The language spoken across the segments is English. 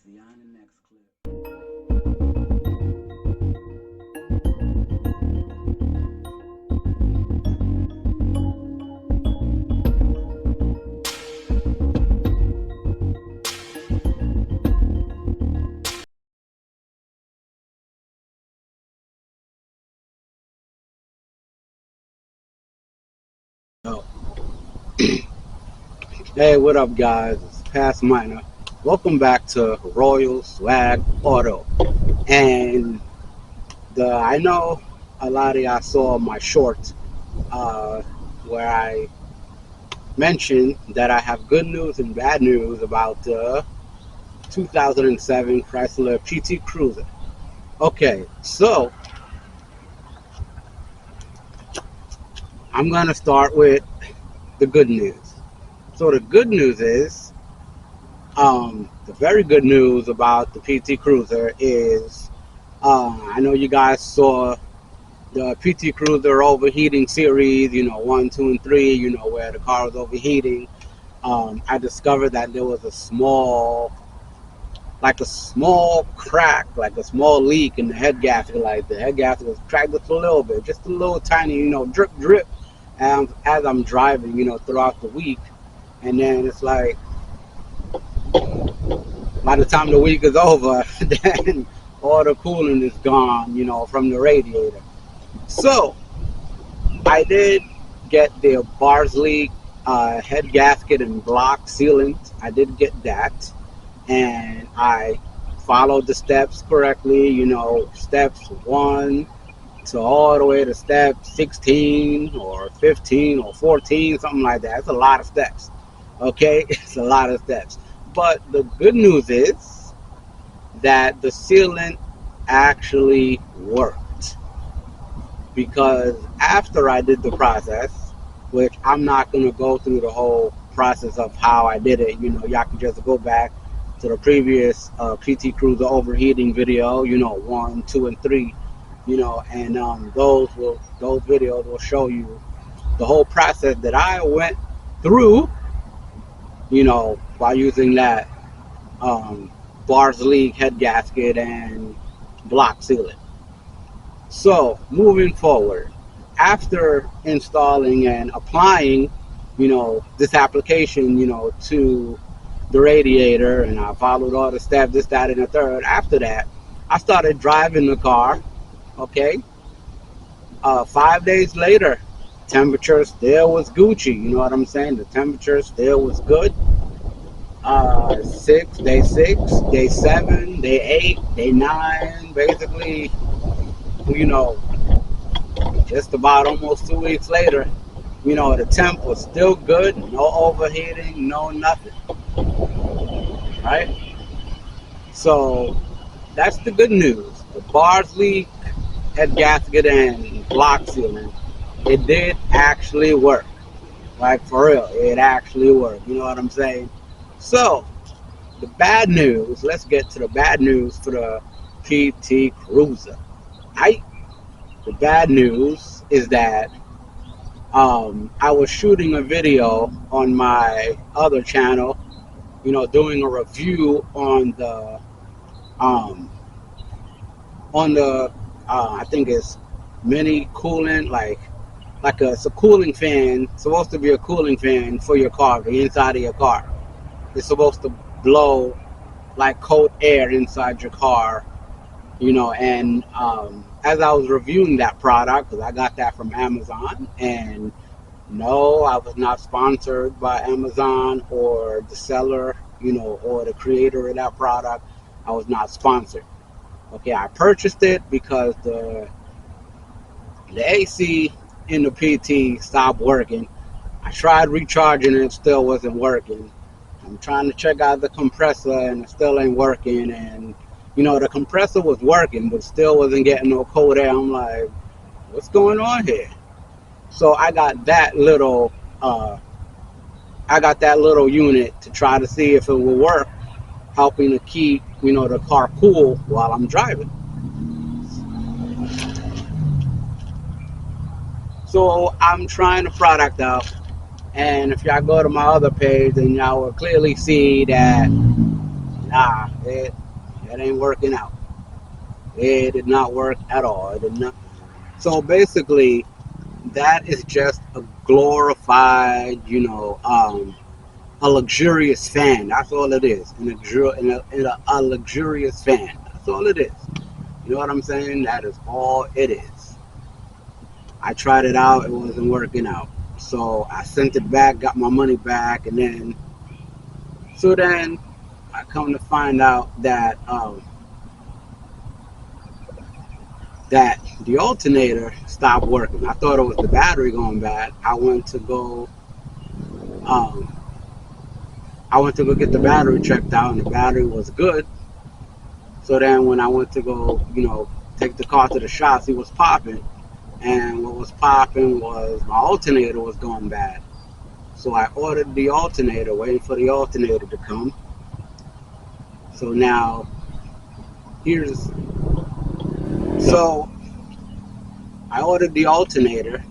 See you on the next clip. Oh. Hey, what up, guys? It's Past Minor. Welcome back to Royal Swag Auto. And I know a lot of y'all saw my short where I mentioned that I have good news and bad news about the 2007 Chrysler PT Cruiser. Okay, so I'm gonna start with the good news. So the good news is, the very good news about the PT Cruiser is, I know you guys saw the PT Cruiser overheating series, 1, 2, and 3, where the car was overheating. I discovered that there was a small crack, like a small leak in the head gasket. Like the head gasket was cracked just a little bit, just a little tiny, drip, drip, as I'm driving, throughout the week. And then it's like, by the time the week is over, then all the coolant is gone, from the radiator. So I did get the Barsley head gasket and block sealant. I did get that, and I followed the steps correctly. Steps 1 to all the way to step 16 or 15 or 14, something like that. It's a lot of steps. Okay, it's a lot of steps. But the good news is that the sealant actually worked, because after I did the process, which I'm not going to go through the whole process of how I did it, y'all can just go back to the previous PT Cruiser overheating video, 1, 2, and 3, and those videos will show you the whole process that I went through, by using that Barsley head gasket and block sealant. So moving forward, after installing and applying, this application, to the radiator, and I followed all the steps, this, that, and the third. After that, I started driving the car. Okay, 5 days later, temperature still was Gucci. You know what I'm saying? The temperature still was good. Day 7, day 8, day 9, basically, you know, just about almost 2 weeks later, the temp was still good, no overheating, no nothing, right? So that's the good news. The Barsley head gasket and block sealant, it did actually work. Like, for real, it actually worked. You know what I'm saying? So the bad news, let's get to the bad news for the PT Cruiser. The bad news is that I was shooting a video on my other channel, doing a review um, on the I think it's mini coolant, it's a cooling fan, supposed to be a cooling fan for your car, the inside of your car. It's supposed to blow like cold air inside your car, and as I was reviewing that product, because I got that from Amazon, and no, I was not sponsored by Amazon or the seller, or the creator of that product. I was not sponsored. Okay, I purchased it because the AC in the PT stopped working. I tried recharging it, it still wasn't working. I'm trying to check out the compressor and it still ain't working. And the compressor was working, but still wasn't getting no cold air. I'm like, what's going on here? So I got that little unit to try to see if it will work, helping to keep the car cool while I'm driving. So I'm trying the product out, and if y'all go to my other page, then y'all will clearly see that nah, it ain't working out. It did not work at all. It did not. So basically, that is just a glorified, a luxurious fan. That's all it is. A luxurious fan. That's all it is. You know what I'm saying? That is all it is. I tried it out. It wasn't working out. So I sent it back, got my money back, and then I come to find out that the alternator stopped working. I thought it was the battery going bad. Um, I went to go get the battery checked out, and the battery was good. So then when I went to go, take the car to the shop, it was popping. And what was popping was my alternator was going bad. So I ordered the alternator, waiting for the alternator to come. So now, here's, so I ordered the alternator,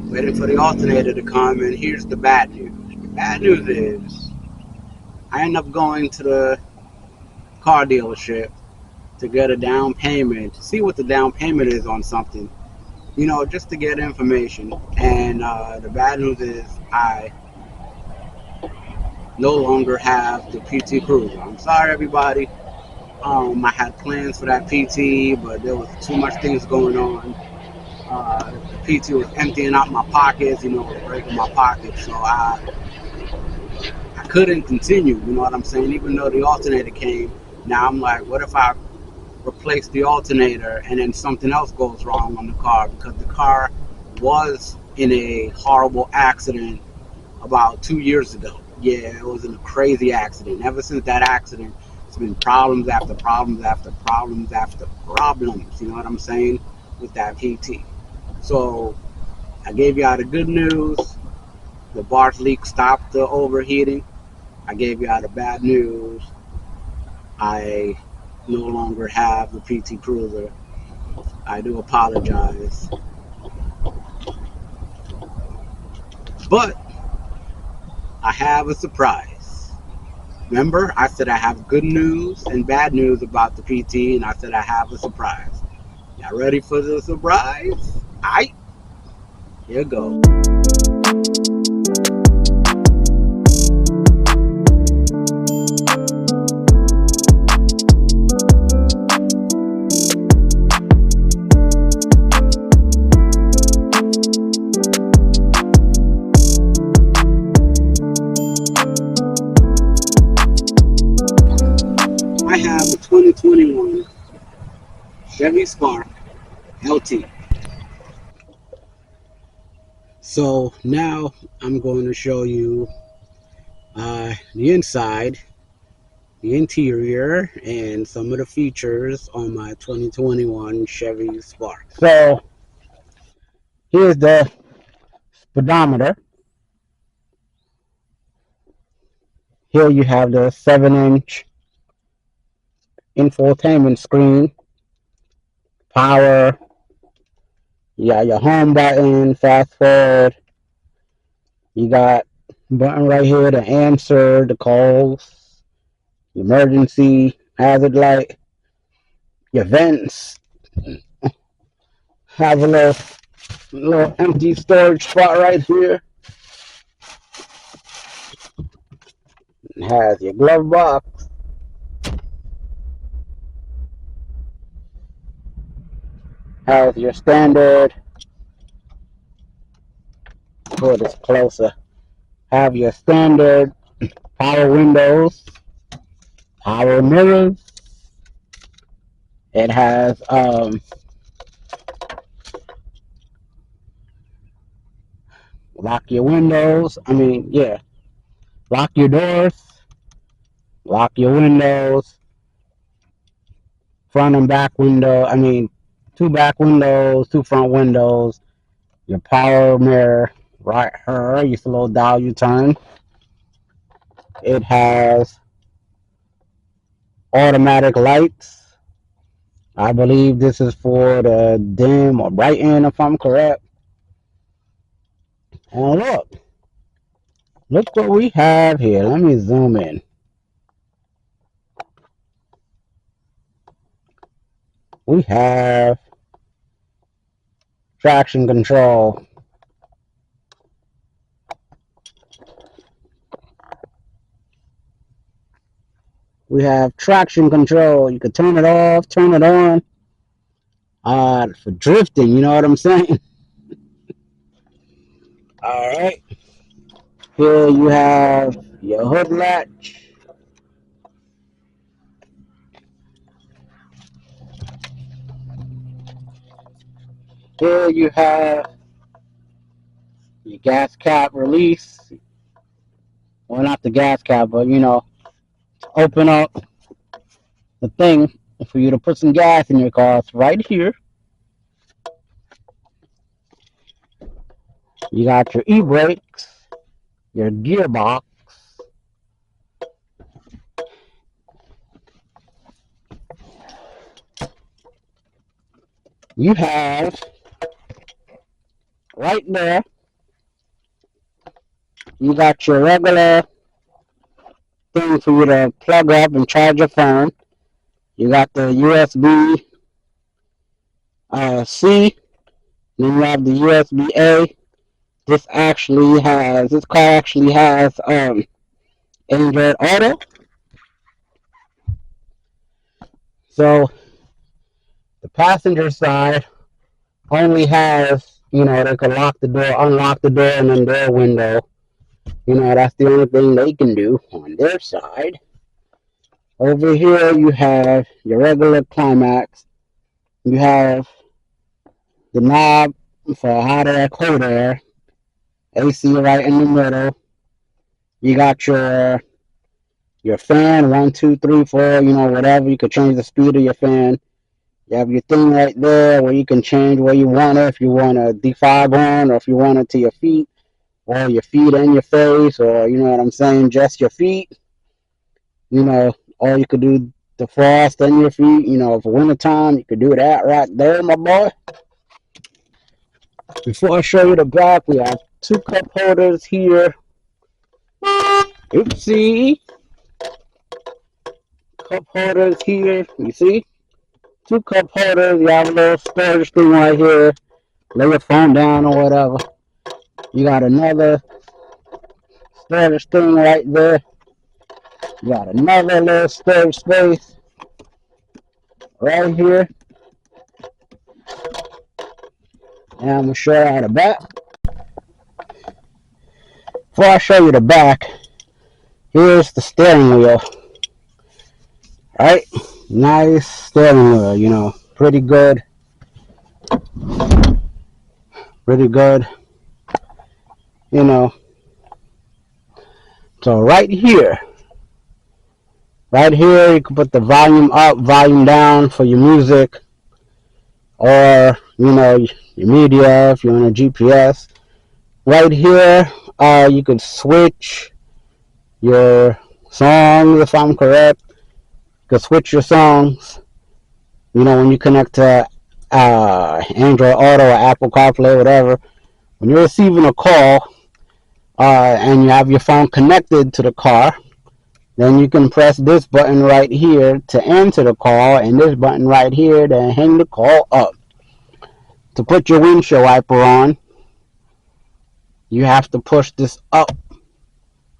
waiting for the alternator to come, and here's the bad news. The bad news is, I end up going to the car dealership to get a down payment, to see what the down payment is on something, just to get information. And the bad news is I no longer have the PT Cruiser. I'm sorry, everybody. I had plans for that PT, but there was too much things going on. The PT was emptying out my pockets, breaking my pockets, so I couldn't continue. You know what I'm saying? Even though the alternator came, now I'm like, what if I replace the alternator and then something else goes wrong on the car? Because the car was in a horrible accident about 2 years ago. Yeah, it was in a crazy accident. Ever since that accident, it's been problems after problems after problems after problems. You know what I'm saying? With that PT. So I gave y'all the good news. The Barth leak stopped the overheating. I gave y'all the bad news. I no longer have the PT Cruiser. I do apologize. But I have a surprise. Remember, I said I have good news and bad news about the PT, and I said I have a surprise. Y'all ready for the surprise? Aight, here you go. I have a 2021 Chevy Spark LT. So now I'm going to show you the inside, the interior, and some of the features on my 2021 Chevy Spark. So here's the speedometer. Here you have the 7-inch infotainment screen, power, you got your home button, fast forward, you got a button right here to answer the calls, emergency, hazard light, your vents, have a little empty storage spot right here. It has your glove box, has your standard, put this closer, have your standard power windows, power mirrors. It has lock your windows. Lock your doors, lock your windows, front and back window. 2 back windows, 2 front windows. Your power mirror right here. Your slow dial you turn. It has automatic lights. I believe this is for the dim or brighten, if I'm correct. And look what we have here. Let me zoom in. we have traction control. We have traction control. You can turn it off, turn it on. For drifting, you know what I'm saying? Alright. Here you have your hood latch. Here you have your gas cap release. Well, not the gas cap, but you know, open up the thing for you to put some gas in your car. It's right here. You got your e-brakes, your gearbox. You have right there, you got your regular thing for you to plug up and charge your phone. You got the USB C, then you have the USB A. This car actually has Android Auto. So the passenger side only has, you know, they can lock the door, unlock the door, and then their window. You know, that's the only thing they can do on their side. Over here, you have your regular Climax. You have the knob for hot air, cold air, AC right in the middle. You got your fan, 1, 2, 3, 4, you know, whatever. You could change the speed of your fan. You have your thing right there where you can change where you want it. If you want a defog on, or if you want it to your feet, or your feet and your face, or you know what I'm saying, just your feet. You know, or you could do the frost and your feet. You know, for wintertime, you could do that right there, my boy. Before I show you the back, we have 2 cup holders here. Oopsie. Cup holders here. You see? 2 cup holders. You have a little storage thing right here. Lay your phone down or whatever. You got another storage thing right there. You got another little storage space right here. And I'm going to show you the back. Before I show you the back, here's the steering wheel. Right? Nice steering wheel, you know. Pretty good. Pretty good. You know. So right here, you can put the volume up, volume down for your music, or, you know, your media if you're on a GPS. Right here, you could switch your songs, if I'm correct. You could switch your songs. You know, when you connect to Android Auto or Apple CarPlay, whatever, when you're receiving a call and you have your phone connected to the car, then you can press this button right here to answer the call, and this button right here to hang the call up. To put your windshield wiper on, you have to push this up,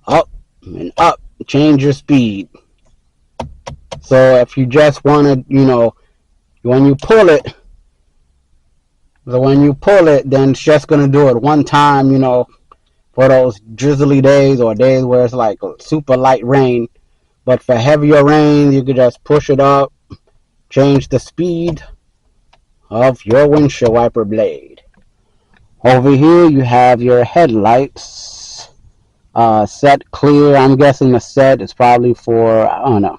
and up. Change your speed. So if you just want to, you know, when you pull it, then it's just going to do it one time, you know, for those drizzly days or days where it's like super light rain. But for heavier rain, you could just push it up, change the speed of your windshield wiper blade. Over here, you have your headlights set clear. I'm guessing the set is probably for, I don't know.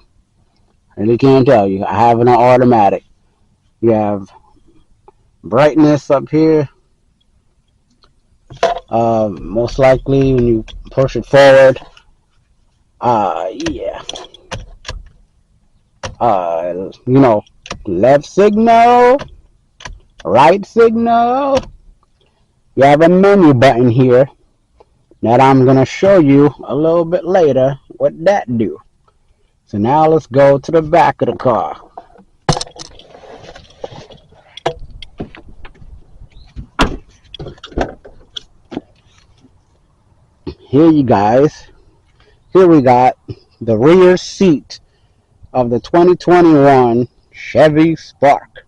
I really can't tell you. I have it on automatic. You have brightness up here. Most likely when you push it forward, yeah. You know, left signal, right signal. You have a menu button here that I'm going to show you a little bit later what that do. So now let's go to the back of the car. here you guys, here we got the rear seat of the 2021 Chevy Spark.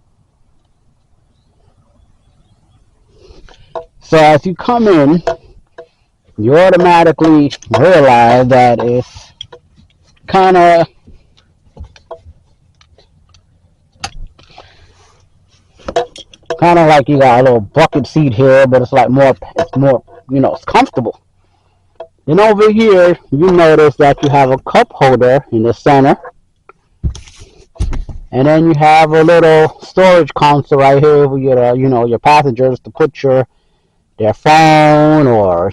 So as you come in, you automatically realize that it's kind of like you got a little bucket seat here, but it's more, it's comfortable. Then over here, you notice that you have a cup holder in the center. And then you have a little storage console right here for your passengers to put their phone or,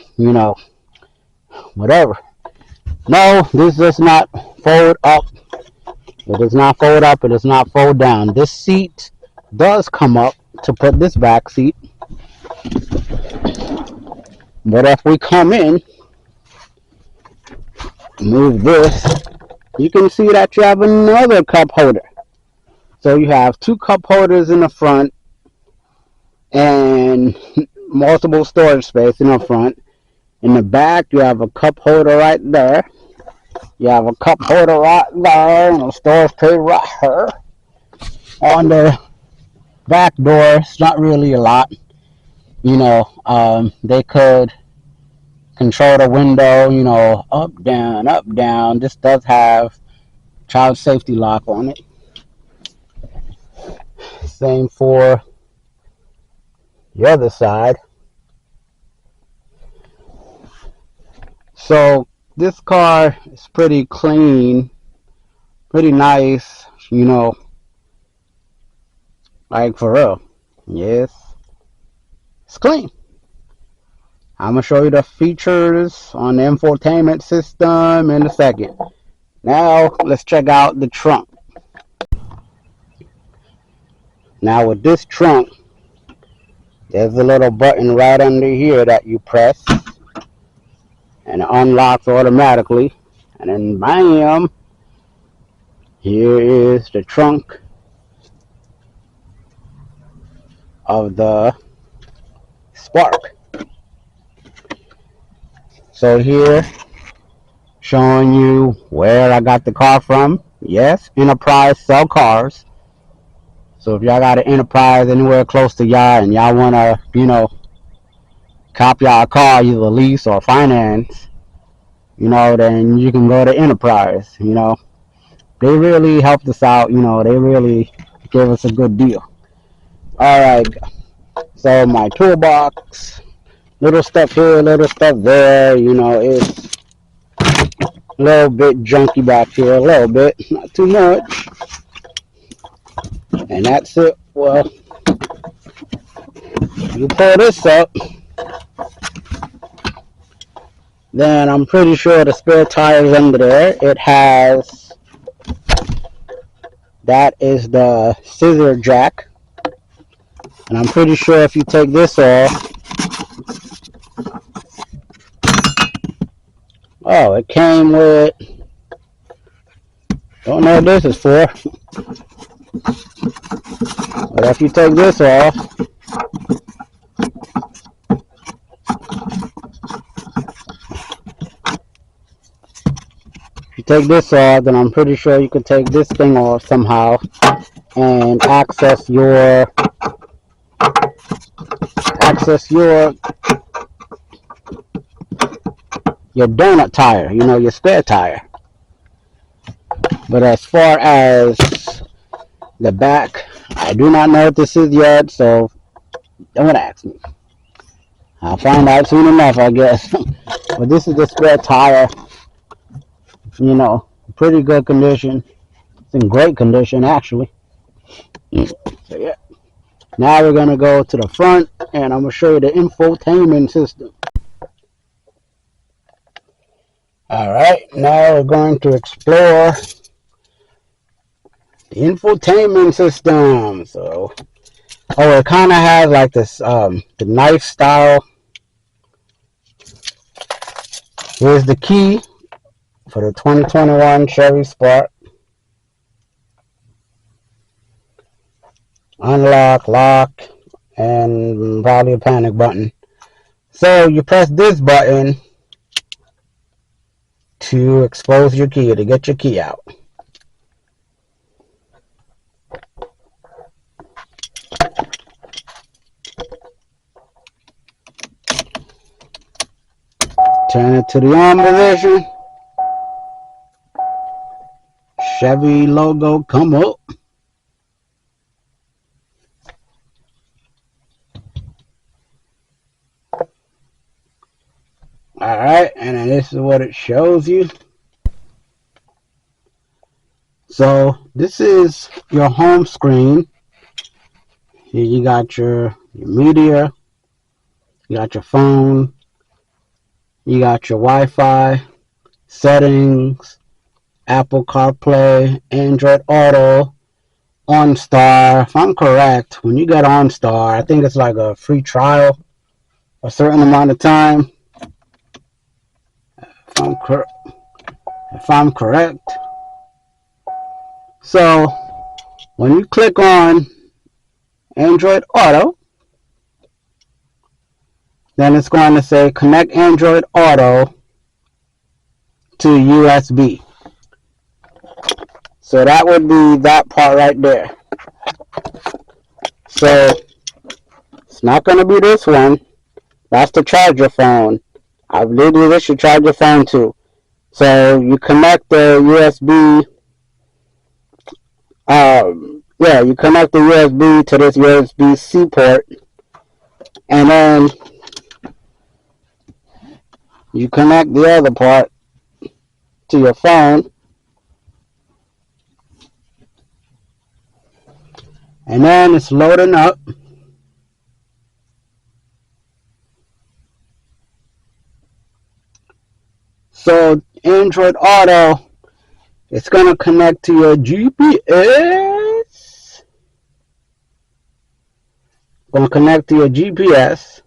whatever. No, this does not fold up. It does not fold up. It does not fold down. This seat does come up to put this back seat. But if we come in, move this, you can see that you have another cup holder. So you have two cup holders in the front and multiple storage space in the front. In the back, you have a cup holder right there. You have a cup holder right there and a storage space right here. On the back door, it's not really a lot. They could control the window, up, down, up, down. This does have child safety lock on it. Same for the other side. So this car is pretty clean, pretty nice, like for real. Yes, it's clean. I'm gonna show you the features on the infotainment system in a second. Now let's check out the trunk. Now with this trunk, there's a little button right under here that you press and it unlocks automatically. And then bam, here is the trunk of the Spark. So here, showing you where I got the car from. Yes, Enterprise sell cars. So if y'all got an Enterprise anywhere close to y'all and y'all want to, cop y'all a car, either lease or finance, then you can go to Enterprise. They really helped us out. They really gave us a good deal. Alright, so my toolbox, little stuff here, little stuff there, it's a little bit junky back here, a little bit, not too much. And that's it. Well, you pull this up, then I'm pretty sure the spare tire is under there. It has, that is the scissor jack. And I'm pretty sure if you take this off, oh, it came with, don't know what this is for. But if you take this off, then I'm pretty sure you can take this thing off somehow and access your donut tire, your spare tire. But as far as the back, I do not know what this is yet, so don't ask me. I'll find out soon enough, I guess. But this is the spare tire. Pretty good condition. It's in great condition, actually. So yeah. Now we're gonna go to the front, and I'm gonna show you the infotainment system. All right, now we're going to explore the infotainment system. So, it kind of has like this, the knife style. Here's the key for the 2021 Chevy Spark. Unlock, lock, and probably a panic button. So you press this button, to expose your key, to get your key out. Turn it to the on position. Chevy logo come up. Alright, and then this is what it shows you. So this is your home screen. Here you got your media, you got your phone, you got your Wi-Fi, settings, Apple CarPlay, Android Auto, OnStar. If I'm correct, when you get OnStar, I think it's like a free trial, a certain amount of time. If I'm correct. So when you click on Android Auto, then it's going to say connect Android Auto to USB. So that would be that part right there. So it's not going to be this one. That's to charge your phone. I believe this should charge your phone too. So you connect the USB. You connect the USB to this USB-C port, and then you connect the other part to your phone, and then it's loading up. So Android Auto, it's going to connect to your GPS. Going to connect to your GPS.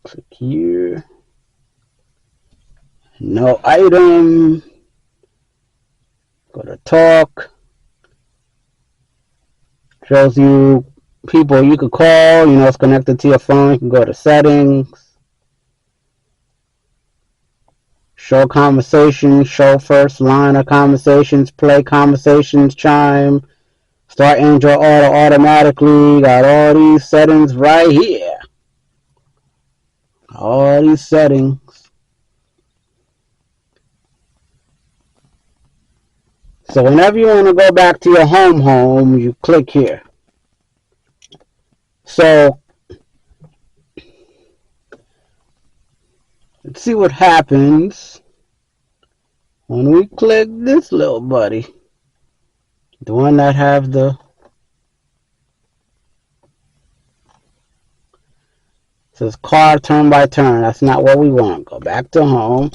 Click here. No item. Go to talk. Shows you people you could call. You know, it's connected to your phone. You can go to settings. Show conversations, show first line of conversations, play conversations, chime, start Android Auto automatically. Got all these settings right here. All these settings. So whenever you want to go back to your home, you click here. So let's see what happens when we click this little buddy. The one that have the says car turn by turn. That's not what we want. Go back to home.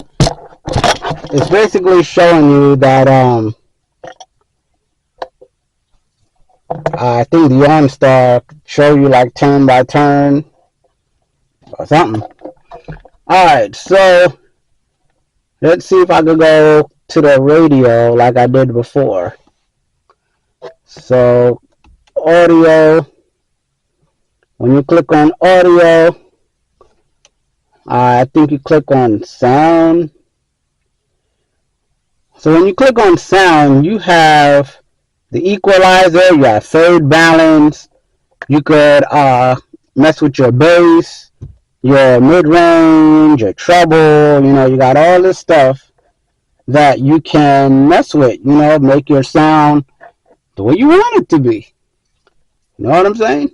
It's basically showing you that I think the OnStar show you like turn by turn or something. Alright, so let's see if I could go to the radio like I did before. So audio, when you click on audio, I think you click on sound. So when you click on sound, you have the equalizer, you have third balance, you could mess with your bass, your mid-range, your treble, you know, you got all this stuff that you can mess with, you know, make your sound the way you want it to be. You know what I'm saying?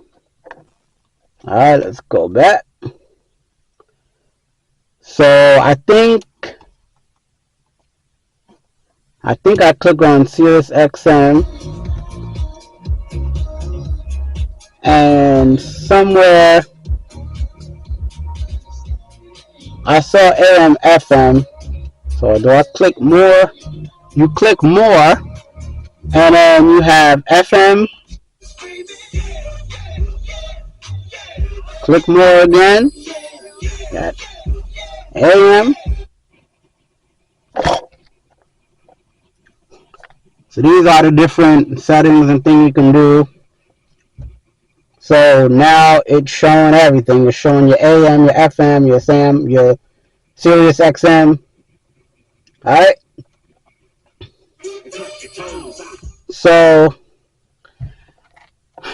Alright, let's go back. So I think I click on Sirius XM, and somewhere I saw AM FM. So do I click more? You click more, and then you have FM. Click more again. Got AM. So these are the different settings and things you can do. So now it's showing everything. It's showing your AM, your FM, your SAM, your Sirius XM. All right. So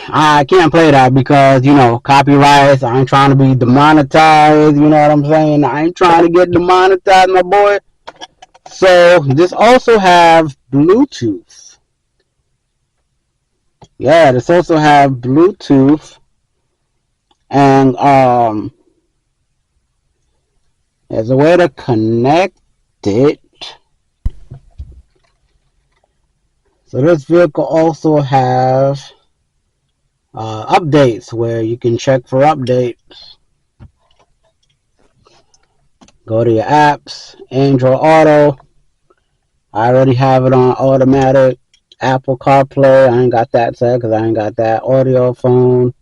I can't play that because, copyrights. I ain't trying to be demonetized. You know what I'm saying? I ain't trying to get demonetized, my boy. So this also have Bluetooth. Yeah, this also have Bluetooth, and there's a way to connect it. So this vehicle also have updates where you can check for updates. Go to your apps, Android Auto. I already have it on automatic. Apple CarPlay, I ain't got that set because I ain't got that. Audio phone,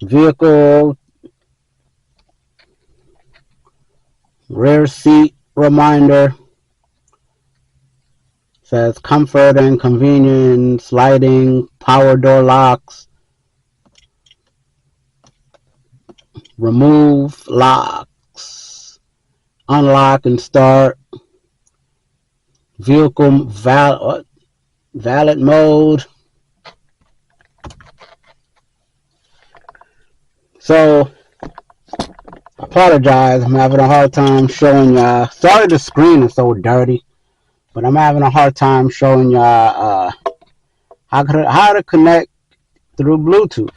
vehicle, rear seat reminder. Says comfort and convenience, sliding, power door locks, remove locks, unlock and start, vehicle valid mode. So, I apologize. I'm having a hard time showing y'all. Sorry the screen is so dirty, but I'm having a hard time showing y'all how to connect through Bluetooth.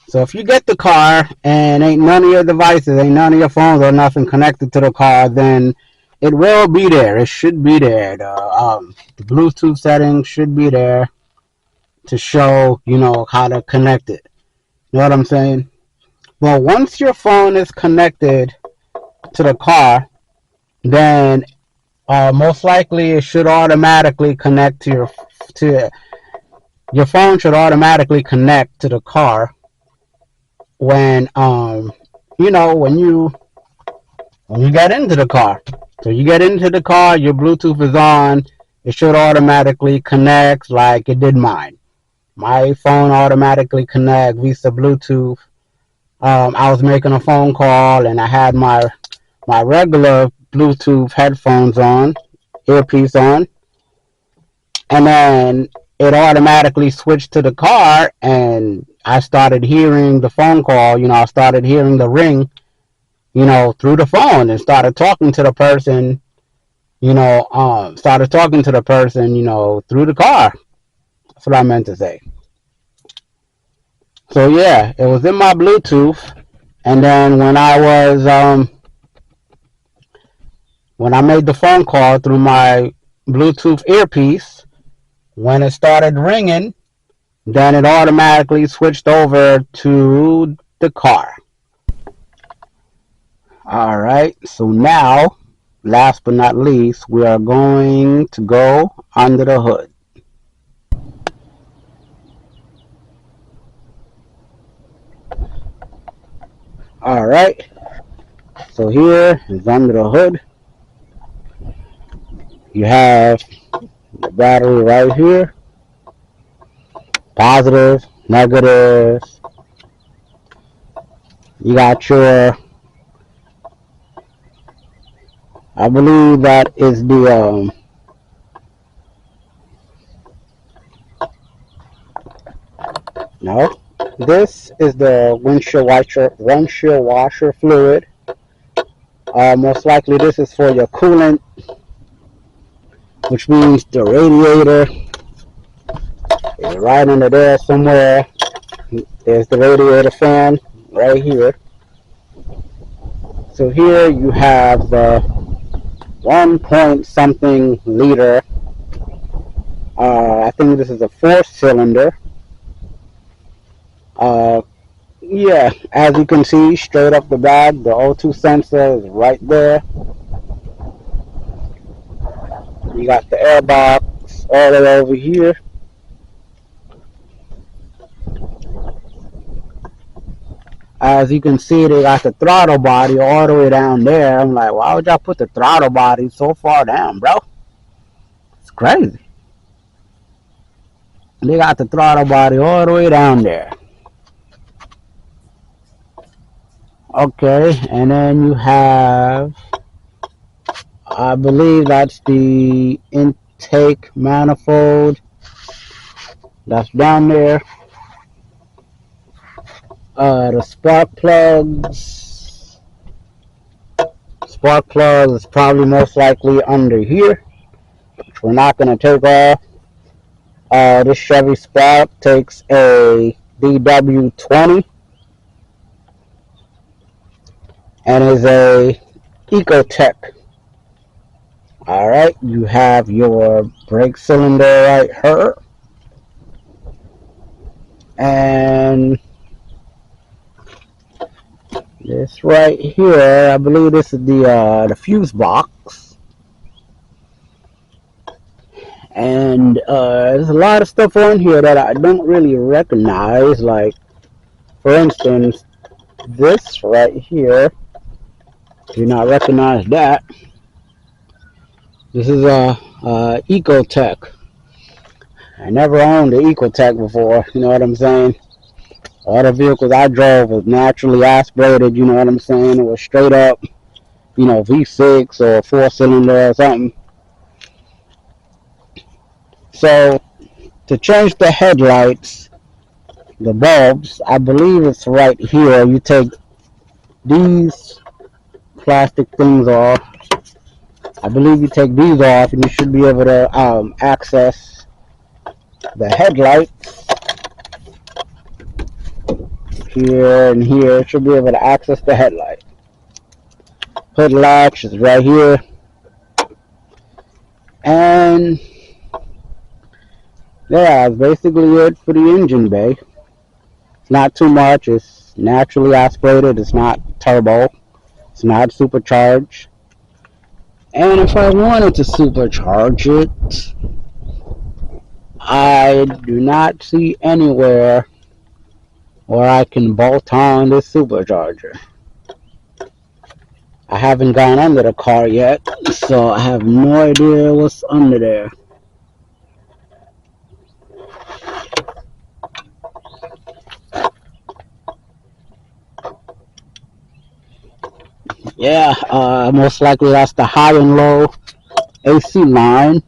So if you get the car and ain't none of your devices, ain't none of your phones or nothing connected to the car, then it will be there. It should be there. The Bluetooth settings should be there to show, how to connect it. You know what I'm saying? Well, once your phone is connected to the car, then most likely it should automatically connect to your phone should automatically connect to the car when when you get into the car. So you get into the car, your Bluetooth is on, it should automatically connect like it did mine. My phone automatically connect via Bluetooth. I was making a phone call and I had my regular Bluetooth headphones on, earpiece on, and then it automatically switched to the car and I started hearing the phone call, I started hearing the ring, through the phone and started talking to the person, through the car. That's what I meant to say. So yeah, it was in my Bluetooth, and then when I made the phone call through my Bluetooth earpiece, when it started ringing, then it automatically switched over to the car. All right, so now, last but not least, we are going to go under the hood. All right, so here is under the hood. You have the battery right here, positive, negative. You got I believe that is no, this is the windshield washer fluid. Most likely this is for your coolant, which means the radiator is right under there somewhere. There's the radiator fan right here. So here you have the 1 point something liter. I think this is a 4-cylinder. Yeah, as you can see, straight up the back, the O2 sensor is right there. You got the air box all the way over here. As you can see, they got the throttle body all the way down there. I'm like, why would y'all put the throttle body so far down, bro? It's crazy. They got the throttle body all the way down there. Okay, and then you have, I believe that's the intake manifold that's down there. The spark plug is probably most likely under here, which we're not going to take off. This Chevy Spark takes a DW20 and is a Ecotec. All right, you have your brake cylinder right here, and this right here, I believe this is the fuse box. And there's a lot of stuff on here that I don't really recognize. Like, for instance, this right here, do not recognize that. This is a Ecotec. I never owned an Ecotec before, you know what I'm saying? All the vehicles I drove was naturally aspirated, you know what I'm saying? It was straight up, you know, V6 or 4-cylinder or something. So, to change the headlights, the bulbs, I believe it's right here. You take these plastic things off. I believe you take these off and you should be able to access the headlights. Here and here, should be able to access the headlight. Hood latch is right here. And yeah, that's basically it for the engine bay. It's not too much. It's naturally aspirated. It's not turbo. It's not supercharged. And if I wanted to supercharge it, I do not see anywhere where I can bolt on this supercharger. I haven't gone under the car yet, so I have no idea what's under there. Yeah, most likely that's the high and low AC line.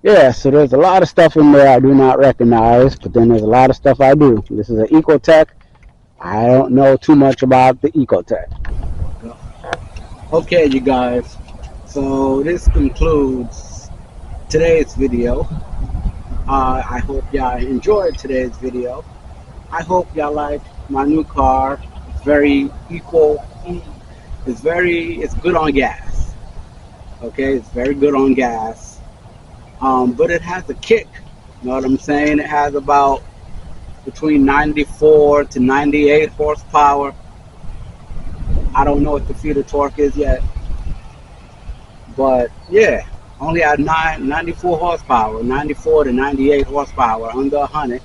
Yeah, so there's a lot of stuff in there I do not recognize, but then there's a lot of stuff I do. This is an Ecotec. I don't know too much about the Ecotec. Okay, you guys. So this concludes today's video. I hope y'all enjoyed today's video. I hope y'all like my new car. It's very equal. It's good on gas. Okay, it's very good on gas. But it has a kick. You know what I'm saying? It has about between 94 to 98 horsepower. I don't know what the feeder torque is yet. But yeah, only at 94 horsepower, 94 to 98 horsepower, under 100.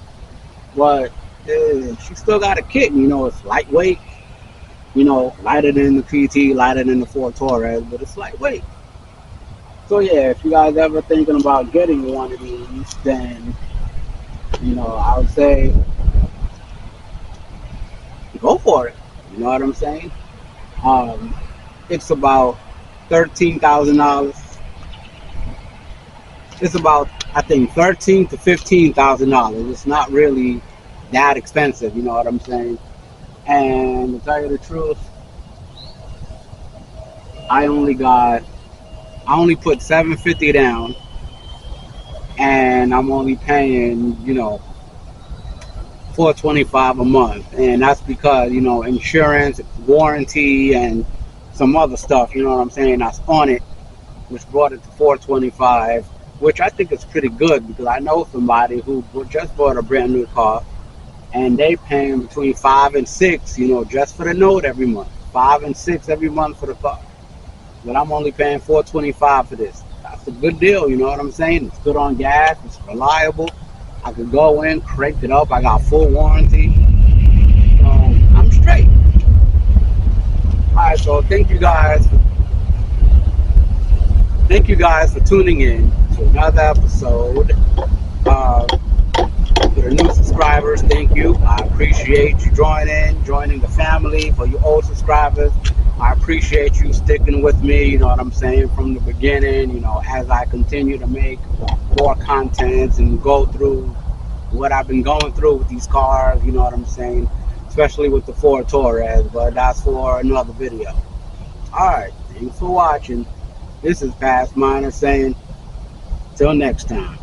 But she still got a kick. You know, it's lightweight. You know, lighter than the PT, lighter than the Ford Taurus, but it's lightweight. So yeah, if you guys ever thinking about getting one of these, then, you know, I would say go for it. You know what I'm saying? It's about $13,000. It's about, I think, $13,000 to $15,000. It's not really that expensive. You know what I'm saying? And to tell you the truth, I only put $750 down, and I'm only paying, you know, $425 a month, and that's because, you know, insurance, warranty, and some other stuff, you know what I'm saying, that's on it, which brought it to $425, which I think is pretty good, because I know somebody who just bought a brand new car, and they paying between $5 and $6, you know, just for the note every month, $5 and $6 every month for the car. But I'm only paying $425 for this. That's a good deal, you know what I'm saying? It's good on gas, it's reliable. I could go in, crank it up, I got full warranty. I'm straight. Alright, so thank you guys for tuning in to another episode of the the new subscribers, thank you. I appreciate you joining the family. For you old subscribers, I appreciate you sticking with me, you know what I'm saying, from the beginning, you know, as I continue to make more contents and go through what I've been going through with these cars, you know what I'm saying, especially with the Ford Taurus, but that's for another video. Alright, thanks for watching. This is Past Miner saying, till next time.